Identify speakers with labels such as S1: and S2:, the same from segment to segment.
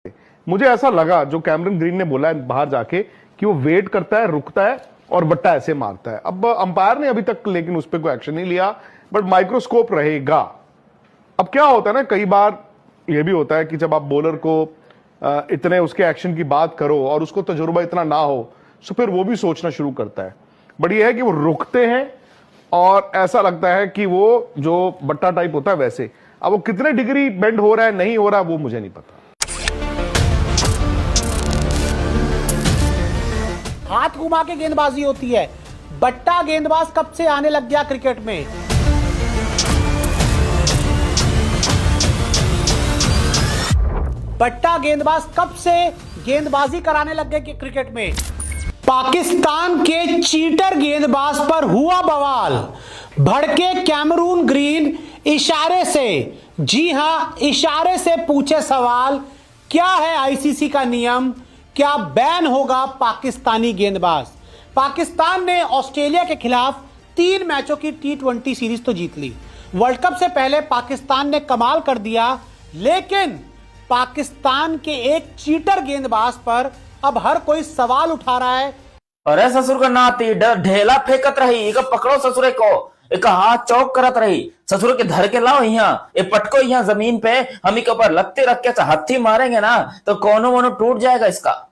S1: मुझे ऐसा लगा जो कैमरन ग्रीन ने बोला है बाहर जाके कि वो वेट करता है, रुकता है और बट्टा ऐसे मारता है। अब अंपायर ने अभी तक लेकिन उस पर कोई एक्शन नहीं लिया, बट माइक्रोस्कोप रहेगा। अब क्या होता है ना, कई बार ये भी होता है कि जब आप बॉलर को इतने उसके एक्शन की बात करो और उसको तजुर्बा इतना ना हो, तो फिर वो भी सोचना शुरू करता है। बट ये है कि वो रुकते हैं और ऐसा लगता है कि वो जो बट्टा टाइप होता है वैसे। अब वो कितने डिग्री बेंड हो रहा है नहीं हो रहा वो मुझे नहीं पता।
S2: हाथ घुमा के गेंदबाजी होती है। बट्टा गेंदबाज कब से आने लग गया क्रिकेट में? बट्टा गेंदबाज कब से गेंदबाजी कराने लग गए क्रिकेट में? पाकिस्तान के चीटर गेंदबाज पर हुआ बवाल। भड़के कैमरून ग्रीन इशारे से, जी हां इशारे से पूछे सवाल, क्या है आईसीसी का नियम, क्या बैन होगा पाकिस्तानी गेंदबाज? पाकिस्तान ने ऑस्ट्रेलिया के खिलाफ 3 मैचों की T20 सीरीज तो जीत ली। वर्ल्ड कप से पहले पाकिस्तान ने कमाल कर दिया, लेकिन पाकिस्तान के एक चीटर गेंदबाज पर अब हर कोई सवाल उठा रहा है।
S3: अरे ससुर का नाती ढेला फेंकत रही, एक पकड़ो ससुरे को, एक हाथ चौक करत रही, ससुर के धर के लाओ यहाँ, ये पटको यहाँ जमीन पे, हम के ऊपर लत्ते रख के हत्थी मारेंगे ना तो कोनो वोनो टूट जाएगा इसका।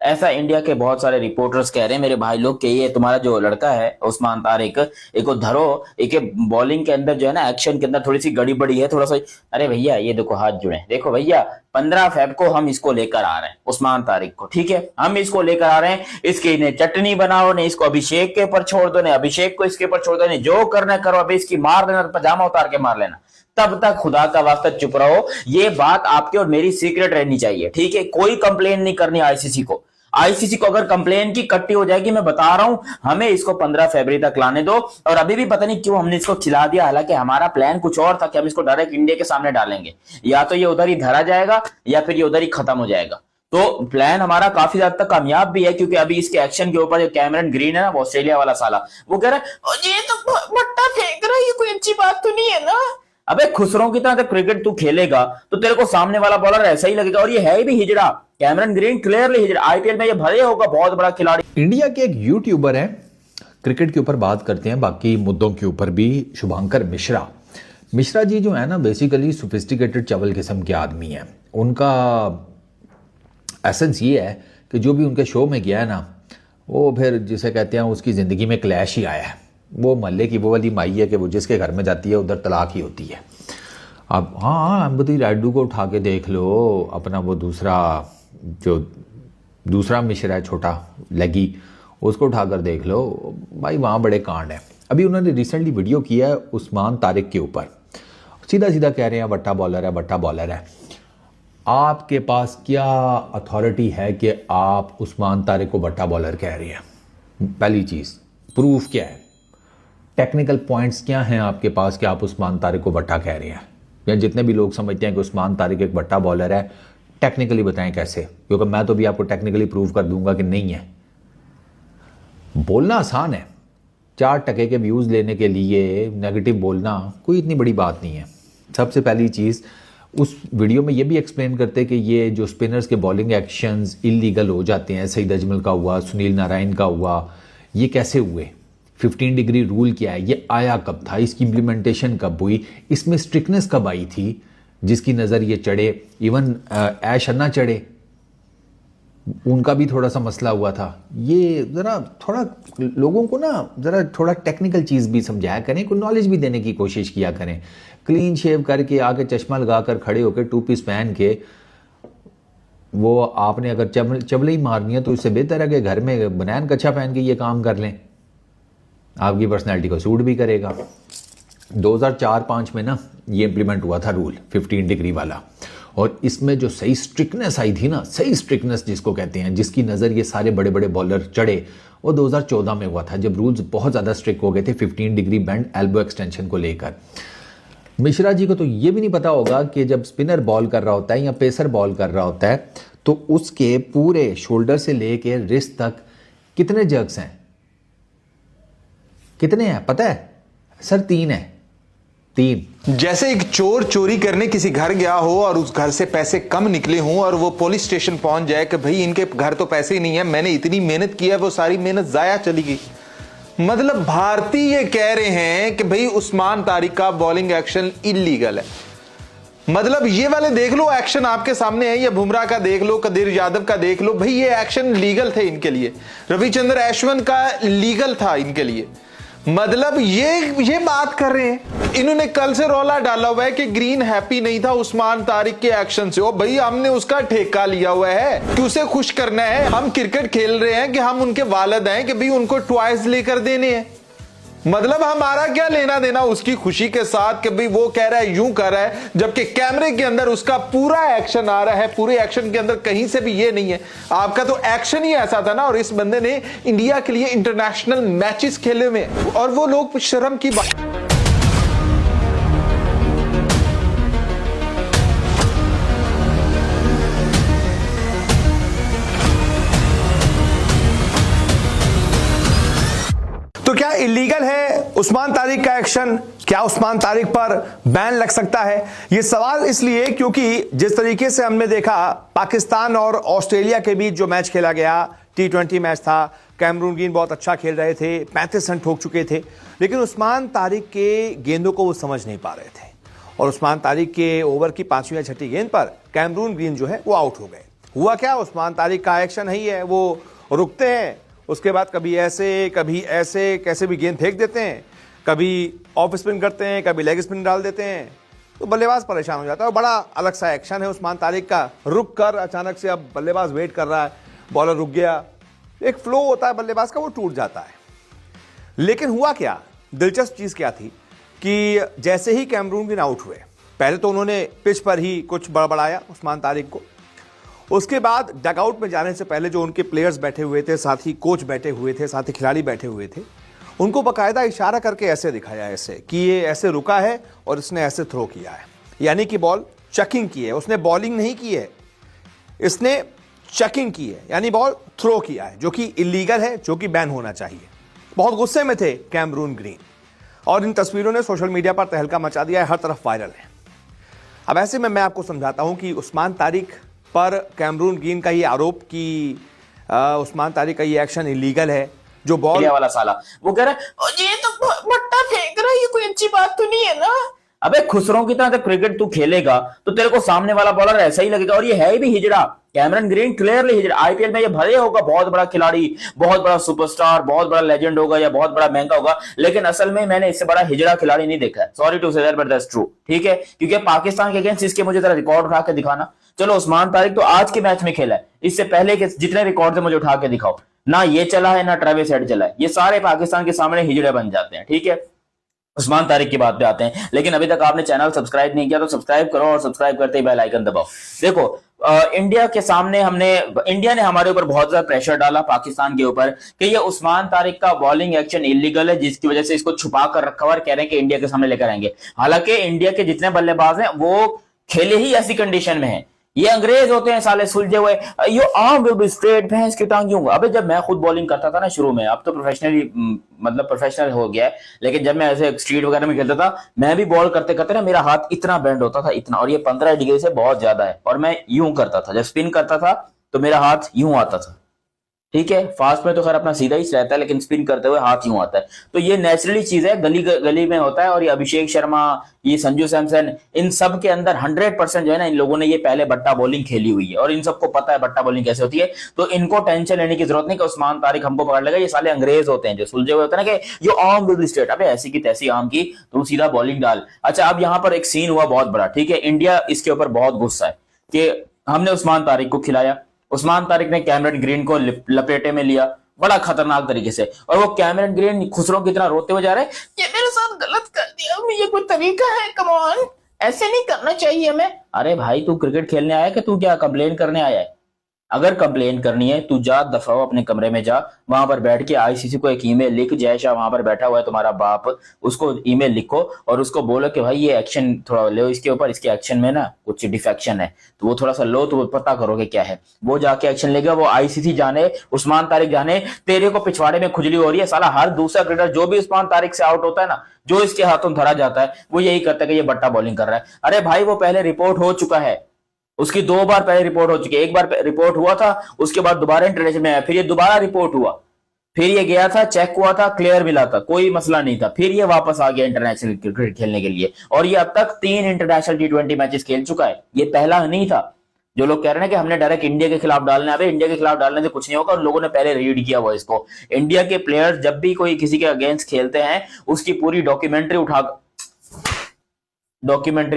S3: ऐसा इंडिया के बहुत सारे रिपोर्टर्स कह रहे हैं मेरे भाई लोग कि ये तुम्हारा जो लड़का है उस्मान तारिक, एक को धरो, एक बॉलिंग के अंदर जो है ना एक्शन के अंदर थोड़ी सी गड़बड़ी है, थोड़ा सा। अरे भैया ये देखो हाथ जुड़े, देखो भैया 15 फेब को हम इसको लेकर आ रहे हैं उस्मान तारिक को, ठीक है, हम इसको लेकर आ रहे हैं। इसकी ने चटनी बनाओ, ने इसको अभिषेक के ऊपर छोड़ दो, ने अभिषेक को इसके ऊपर छोड़ दो, ने जो करना करो, अभी इसकी मार देना, पजामा उतार के मार लेना। तब तक खुदा का वास्ता चुप रहो, ये बात आपके और मेरी सीक्रेट रहनी चाहिए, ठीक है। कोई कंप्लेन नहीं करनी आईसीसी को। आईसीसी को अगर कंप्लेन की कट्टी हो जाएगी, मैं बता रहा हूं, हमें इसको 15 फरवरी तक लाने दो। और अभी भी पता नहीं क्यों हमने इसको खिला दिया, हालांकि हमारा प्लान कुछ और था कि हम इसको डायरेक्ट इंडिया के सामने डालेंगे, या तो ये उधर ही धरा जाएगा या फिर ये उधर ही खत्म हो जाएगा। तो प्लान हमारा काफी हद तक कामयाब भी है, क्योंकि अभी इसके एक्शन के ऊपर जो कैमरन ग्रीन है ना, वो ऑस्ट्रेलिया वाला साला, वो कह रहा है ये तो बट्टा फेंक रहा है, ये कोई अच्छी बात तो नहीं है ना। अबे खुसरों की तरह जब क्रिकेट तू खेलेगा तो तेरे को सामने वाला बॉलर ऐसा ही लगेगा। और ये है भी हिजड़ा, कैमरन ग्रीन क्लियरली हिजड़ा, आईपीएल में ये भले होगा बहुत बड़ा खिलाड़ी।
S4: इंडिया के एक यूट्यूबर हैं, क्रिकेट के ऊपर बात करते हैं, बाकी मुद्दों के ऊपर भी, शुभांकर मिश्रा। मिश्रा जी जो है ना बेसिकली सोफिस्टिकेटेड चवल किस्म के आदमी हैं। उनका एसेंस ये है कि जो भी उनके शो में गया है ना, वो फिर जिसे कहते हैं उसकी ज़िंदगी में क्लैश ही आया है। वो मोहल्ले की वो वाली माई है कि वो जिसके घर में जाती है उधर तलाक ही होती है। अब हाँ अंबती रायडू को उठा के देख लो, अपना वो दूसरा मिश्रा है छोटा लगी, उसको उठाकर देख लो भाई, वहाँ बड़े कांड हैं। अभी उन्होंने रिसेंटली वीडियो किया है उस्मान तारिक के ऊपर, सीधा सीधा कह रहे हैं बट्टा बॉलर है, बट्टा बॉलर है। आपके पास क्या अथॉरिटी है कि आप उस्मान तारिक को बट्टा बॉलर कह रहे हैं? पहली चीज़, प्रूफ क्या है, टेक्निकल पॉइंट्स क्या हैं आपके पास कि आप उस्मान तारिक को बट्टा कह रहे हैं? या जितने भी लोग समझते हैं कि उस्मान तारिक एक बट्टा बॉलर है, टेक्निकली बताएं कैसे, क्योंकि मैं तो भी आपको टेक्निकली प्रूव कर दूंगा कि नहीं है। बोलना आसान है, 4 टके के व्यूज़ लेने के लिए नेगेटिव बोलना कोई इतनी बड़ी बात नहीं है। सबसे पहली चीज़, उस वीडियो में ये भी एक्सप्लेन करते कि ये जो स्पिनर्स के बॉलिंग एक्शंस इलीगल हो जाते हैं, सईद अजमल का हुआ, सुनील नारायण का हुआ, ये कैसे हुए? 15 डिग्री रूल क्या है, ये आया कब था, इसकी इम्प्लीमेंटेशन कब हुई, इसमें स्ट्रिक्टनेस कब आई थी, जिसकी नज़र ये चढ़े। इवन ऐश अन्ना चढ़े, उनका भी थोड़ा सा मसला हुआ था। ये ज़रा थोड़ा लोगों को ना ज़रा थोड़ा टेक्निकल चीज़ भी समझाया करें, कोई नॉलेज भी देने की कोशिश किया करें। क्लीन शेव करके आके चश्मा लगा कर खड़े होकर 2 पीस पहन के, वो आपने अगर चबले ही मारनी है तो इससे बेहतर है कि घर में बनैन कच्छा पहन के ये काम कर लें, आपकी पर्सनैलिटी को सूट भी करेगा। 2004-05 में ना ये इम्प्लीमेंट हुआ था रूल 15 डिग्री वाला, और इसमें जो सही स्ट्रिक्टनेस आई थी ना, सही स्ट्रिक्टनेस जिसको कहते हैं, जिसकी नज़र ये सारे बड़े बड़े बॉलर चढ़े, वो 2014 में हुआ था, जब रूल्स बहुत ज़्यादा स्ट्रिक्ट हो गए थे 15 डिग्री बेंड एल्बो एक्सटेंशन को लेकर। मिश्रा जी को तो ये भी नहीं पता होगा कि जब स्पिनर बॉल कर रहा होता है या पेसर बॉल कर रहा होता है तो उसके पूरे शोल्डर से लेके रिस्ट तक कितने जर्क्स हैं, कितने हैं पता है सर? 3 है। 3।
S5: जैसे एक चोर चोरी करने किसी घर गया हो और उस घर से पैसे कम निकले हों और वो पुलिस स्टेशन पहुंच जाए कि भाई इनके घर तो पैसे ही नहीं है, मैंने इतनी मेहनत की है, वो सारी मेहनत जाया चली गई। मतलब भारतीय ये कह रहे हैं कि भाई उस्मान तारिक का बॉलिंग एक्शन इलीगल है। मतलब ये वाले देख लो एक्शन आपके सामने है, ये बुमराह का देख लो, कदीर यादव का देख लो, भाई ये एक्शन लीगल थे इनके लिए। रविचंद्र अश्विन का लीगल था इनके लिए। मतलब ये बात कर रहे हैं। इन्होंने कल से रौला डाला हुआ है कि ग्रीन हैप्पी नहीं था उस्मान तारिक के एक्शन से। ओ भाई हमने उसका ठेका लिया हुआ है कि उसे खुश करना है। हम क्रिकेट खेल रहे हैं कि हम उनके वालिद हैं कि भाई उनको टॉयज लेकर देने हैं। मतलब हमारा क्या लेना देना उसकी खुशी के साथ कि भाई वो कह रहा है यूं कर रहा है, जबकि कैमरे के अंदर उसका पूरा एक्शन आ रहा है। पूरे एक्शन के अंदर कहीं से भी ये नहीं है। आपका तो एक्शन ही ऐसा था ना। और इस बंदे ने इंडिया के लिए इंटरनेशनल मैचेस खेले हुए और वो लोग शर्म की बात।
S6: तो क्या इलीगल है उस्मान तारिक का एक्शन? क्या उस्मान तारिक पर बैन लग सकता है? यह सवाल इसलिए क्योंकि जिस तरीके से हमने देखा पाकिस्तान और ऑस्ट्रेलिया के बीच जो मैच खेला गया, T20 मैच था, कैमरून ग्रीन बहुत अच्छा खेल रहे थे, 35 रन ठोक चुके थे, लेकिन उस्मान तारिक के गेंदों को वो समझ नहीं पा रहे थे। और उस्मान तारिक के ओवर की 5वीं या 6ठी गेंद पर कैमरून ग्रीन जो है वो आउट हो गए। हुआ क्या? उस्मान तारिक का एक्शन ही है, वो रुकते हैं, उसके बाद कभी ऐसे कभी ऐसे कैसे भी गेंद फेंक देते हैं, कभी ऑफ स्पिन करते हैं, कभी लेग स्पिन डाल देते हैं, तो बल्लेबाज परेशान हो जाता है। और बड़ा अलग सा एक्शन है उस्मान तारिक का। रुक कर अचानक से अब बल्लेबाज वेट कर रहा है, बॉलर रुक गया, एक फ्लो होता है बल्लेबाज का, वो टूट जाता है। लेकिन हुआ क्या, दिलचस्प चीज क्या थी कि जैसे ही कैमरून ग्रीन आउट हुए, पहले तो उन्होंने पिच पर ही कुछ बड़बड़ाया उस्मान तारिक को। उसके बाद डगआउट में जाने से पहले जो उनके प्लेयर्स बैठे हुए थे, साथ ही कोच बैठे हुए थे, साथ ही खिलाड़ी बैठे हुए थे, उनको बाकायदा इशारा करके ऐसे दिखाया ऐसे कि ये ऐसे रुका है और इसने ऐसे थ्रो किया है, यानी कि बॉल चेकिंग की है। उसने बॉलिंग नहीं की है, इसने चेकिंग की है, यानी बॉल थ्रो किया है, जो कि इलीगल है, जो कि बैन होना चाहिए। बहुत गुस्से में थे कैमरून ग्रीन और इन तस्वीरों ने सोशल मीडिया पर तहलका मचा दिया है, हर तरफ वायरल है। अब ऐसे में मैं आपको समझाता हूं कि उस्मान तारिक पर कैमरून ग्रीन का ये आरोप कि उस्मान तारिक का ये एक्शन इलीगल है, जो बॉल
S3: वाला साला वो कह रहा है ये तो बट्टा फेंक रहा है, ये कोई अच्छी बात तो नहीं है ना। अबे खुसरों की तरह जब क्रिकेट तू खेलेगा तो तेरे को सामने वाला बॉलर ऐसा ही लगेगा। और ये है भी हिजड़ा, कैमरन ग्रीन क्लियरली हिजड़ा। आईपीएल में ये भले होगा बहुत बड़ा खिलाड़ी, बहुत बड़ा सुपरस्टार, बहुत बड़ा लेजेंड होगा या बहुत बड़ा महंगा होगा, लेकिन असल में मैंने इससे बड़ा हिजड़ा खिलाड़ी नहीं देखा है। Sorry to say that but that's true, ठीक है। क्योंकि पाकिस्तान के अगेंस्ट इसके मुझे जरा रिकॉर्ड उठा के दिखाना। चलो उस्मान तारिक तो आज के मैच में खेला है, इससे पहले के जितने रिकॉर्ड है मुझे उठा के दिखाओ। ना ये चला है ना ट्रेविस हेड चला है, ये सारे पाकिस्तान के सामने हिजड़े बन जाते हैं, ठीक है। उस्मान तारिक की बात पे आते हैं, लेकिन अभी तक आपने चैनल सब्सक्राइब नहीं किया तो सब्सक्राइब करो और सब्सक्राइब करते ही बेल आइकन दबाओ। देखो इंडिया के सामने इंडिया ने हमारे ऊपर बहुत ज्यादा प्रेशर डाला पाकिस्तान के ऊपर कि ये उस्मान तारिक का बॉलिंग एक्शन इलीगल है, जिसकी वजह से इसको छुपा कर रखा हुआ और कह रहे हैं कि इंडिया के सामने लेकर आएंगे। हालांकि इंडिया के जितने बल्लेबाज हैं वो खेले ही ऐसी कंडीशन में है। ये अंग्रेज होते हैं साले सुलझे हुए, यो आर्म विल बी स्ट्रेट, भैंस की टांग यूं। अबे जब मैं खुद बॉलिंग करता था ना शुरू में, अब तो प्रोफेशनली मतलब प्रोफेशनल हो गया है, लेकिन जब मैं ऐसे स्ट्रीट वगैरह में खेलता था, मैं भी बॉल करते करते ना मेरा हाथ इतना बेंड होता था, इतना, और ये 15 डिग्री से बहुत ज्यादा है। और मैं यूं करता था, जब स्पिन करता था तो मेरा हाथ यूं आता था, ठीक है। फास्ट में तो खैर अपना सीधा ही रहता है, लेकिन स्पिन करते हुए हाथ यूं आता है। तो ये नेचुरली चीज है, गली गली में होता है। और ये अभिषेक शर्मा, ये संजू सैमसन, इन सब के अंदर 100% जो है ना, इन लोगों ने ये पहले बट्टा बॉलिंग खेली हुई है और इन सबको पता है बट्टा बॉलिंग कैसे होती है। तो इनको टेंशन लेने की जरूरत नहीं कि उस्मान तारिक हमको पकड़ लेगा। ये साले अंग्रेज होते हैं जो सुलझे हुए होते हैं ना कि यो आर्म विल बी स्ट्रेट। अबे ऐसी की तैसी आर्म की, तुम सीधा बॉलिंग डाल। अच्छा, अब यहाँ पर एक सीन हुआ बहुत बड़ा, ठीक है। इंडिया इसके ऊपर बहुत गुस्सा है कि हमने उस्मान तारिक को खिलाया, उस्मान तारिक ने कैमरन ग्रीन को लपेटे में लिया बड़ा खतरनाक तरीके से, और वो कैमरन ग्रीन खुसरों की तरह रोते हुए जा रहे हैं, ये मेरे साथ गलत कर दिया, ये कोई तरीका है, कम ऑन, ऐसे नहीं करना चाहिए हमें। अरे भाई तू क्रिकेट खेलने आया कि तू क्या कंप्लेन करने आया है? अगर कंप्लेन करनी है तू जा, दफा हो, अपने कमरे में जा, वहां पर बैठ के आईसीसी को एक ईमेल लिख, जय शाह वहां पर बैठा हुआ है तुम्हारा बाप, उसको ईमेल लिखो और उसको बोलो कि भाई ये एक्शन थोड़ा लो इसके ऊपर, इसके एक्शन में ना कुछ डिफेक्शन है, तो वो थोड़ा सा लो, तो वो पता करोगे क्या है। वो जाके एक्शन लेगा, वो आईसीसी जाने, उस्मान तारिक जाने, तेरे को पिछवाड़े में खुजली हो रही है। साला हर दूसरा क्रिकेटर जो भी उस्मान तारिक से आउट होता है ना, जो इसके हाथों धरा जाता है, वो यही करता है कि ये बट्टा बॉलिंग कर रहा है। अरे भाई वो पहले रिपोर्ट हो चुका है, उसकी 2 बार पहले रिपोर्ट हो चुकी है। एक बार रिपोर्ट हुआ था, उसके बाद दोबारा इंटरनेशनल में आया, फिर ये दोबारा रिपोर्ट हुआ, फिर ये गया था, चेक हुआ था, क्लियर मिला था, कोई मसला नहीं था, फिर ये वापस आ गया इंटरनेशनल क्रिकेट खेलने के लिए। और ये अब तक 3 इंटरनेशनल T20 मैचेस खेल चुका है, ये पहला नहीं था। जो लोग कह रहे हैं कि हमने डायरेक्ट इंडिया के खिलाफ डालना है, अबे इंडिया के खिलाफ डालने से कुछ नहीं होगा। लोगों ने पहले रीड किया हुआ इसको। इंडिया के प्लेयर्स जब भी कोई किसी के अगेंस्ट खेलते हैं, उसकी पूरी डॉक्यूमेंट्री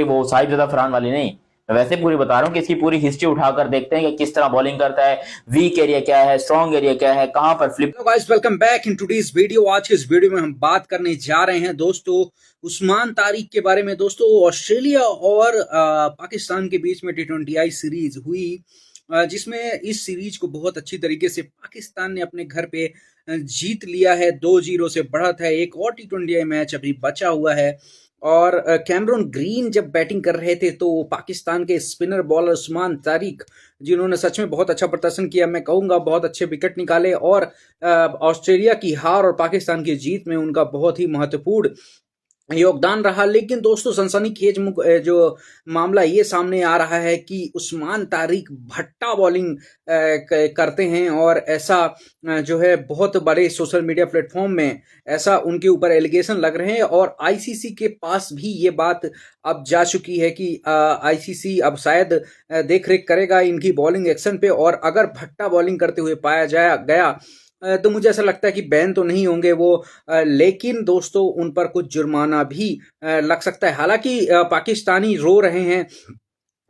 S3: वो साहिबजादा फरहान वाली नहीं, वैसे पूरी बता रहा हूँ कि इसकी पूरी हिस्ट्री उठाकर देखते हैं कि किस तरह बॉलिंग करता है, वीक एरिया क्या है, स्ट्रॉन्ग एरिया क्या है, कहां पर flip.
S7: Hello guys, welcome back in today's video. आज के इस वीडियो में हम बात करने जा रहे हैं दोस्तों उस्मान तारिक के बारे में। दोस्तों ऑस्ट्रेलिया और पाकिस्तान के बीच में T20I सीरीज हुई, जिसमें इस सीरीज को बहुत अच्छी तरीके से पाकिस्तान ने अपने घर पे जीत लिया है। 2-0 से बढ़त है। एक और T20I मैच अभी बचा हुआ है और कैमरून ग्रीन जब बैटिंग कर रहे थे तो पाकिस्तान के स्पिनर बॉलर उस्मान तारिक, जिन्होंने सच में बहुत अच्छा प्रदर्शन किया, मैं कहूँगा बहुत अच्छे विकेट निकाले और ऑस्ट्रेलिया की हार और पाकिस्तान की जीत में उनका बहुत ही महत्वपूर्ण योगदान रहा। लेकिन दोस्तों सनसनीखेज जो मामला ये सामने आ रहा है कि उस्मान तारिक भट्टा बॉलिंग करते हैं और ऐसा जो है बहुत बड़े सोशल मीडिया प्लेटफॉर्म में ऐसा उनके ऊपर एलिगेशन लग रहे हैं और आईसीसी के पास भी ये बात अब जा चुकी है कि आईसीसी अब शायद देखरेख करेगा इनकी बॉलिंग एक्शन पे, और अगर भट्टा बॉलिंग करते हुए पाया गया तो मुझे ऐसा लगता है कि बैन तो नहीं होंगे वो, लेकिन दोस्तों उन पर कुछ जुर्माना भी लग सकता है। हालांकि पाकिस्तानी रो रहे हैं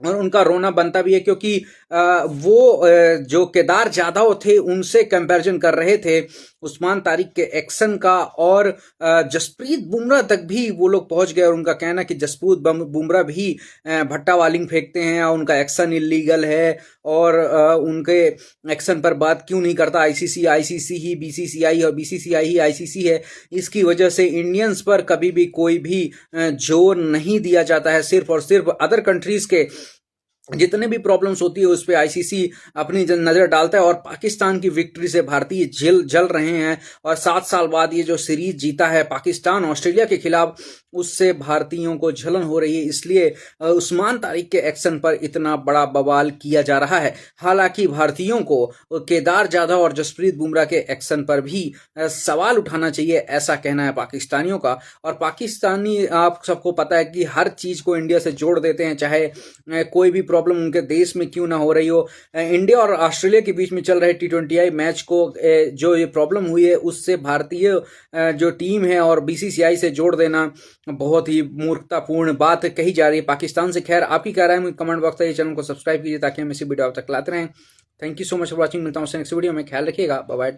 S7: और उनका रोना बनता भी है, क्योंकि वो जो केदार जाधव थे उनसे कंपैरिजन कर रहे थे उस्मान तारिक के एक्शन का, और जसप्रीत बुमराह तक भी वो लोग पहुंच गए और उनका कहना कि जसप्रीत बुमराह भी भट्टा बॉलिंग फेंकते हैं और उनका एक्शन इलीगल है और उनके एक्शन पर बात क्यों नहीं करता आईसीसी ही बीसीसीआई और बीसीसीआई ही आईसीसी है। इसकी वजह से इंडियंस पर कभी भी कोई भी जोर नहीं दिया जाता है। सिर्फ और सिर्फ अदर कंट्रीज के जितने भी प्रॉब्लम्स होती है उस पर आईसीसी अपनी नजर डालता है। और पाकिस्तान की विक्ट्री से भारतीय जल रहे हैं और 7 साल बाद ये जो सीरीज जीता है पाकिस्तान ऑस्ट्रेलिया के खिलाफ, उससे भारतीयों को जलन हो रही है। इसलिए उस्मान तारिक के एक्शन पर इतना बड़ा बवाल किया जा रहा है। हालांकि भारतीयों को केदार जाधव और जसप्रीत बुमराह के एक्शन पर भी सवाल उठाना चाहिए, ऐसा कहना है पाकिस्तानियों का। और पाकिस्तानी, आप सबको पता है कि हर चीज को इंडिया से जोड़ देते हैं, चाहे कोई भी प्रॉब्लम उनके देश में क्यों ना हो रही हो। इंडिया और ऑस्ट्रेलिया के बीच में चल रहे T20I मैच को जो ये प्रॉब्लम हुई है उससे भारतीय जो टीम है और बीसीसीआई से जोड़ देना बहुत ही मूर्खतापूर्ण बात कही जा रही है पाकिस्तान से। खैर आपकी क्या राय है कमेंट बॉक्स में, चैनल को सब्सक्राइब कीजिए ताकि हम इसी वीडियो तक लाते रहें। Thank you so much for watching. मिलता हूँ नेक्स्ट वीडियो में, ख्याल रखिएगा, बाय बाय।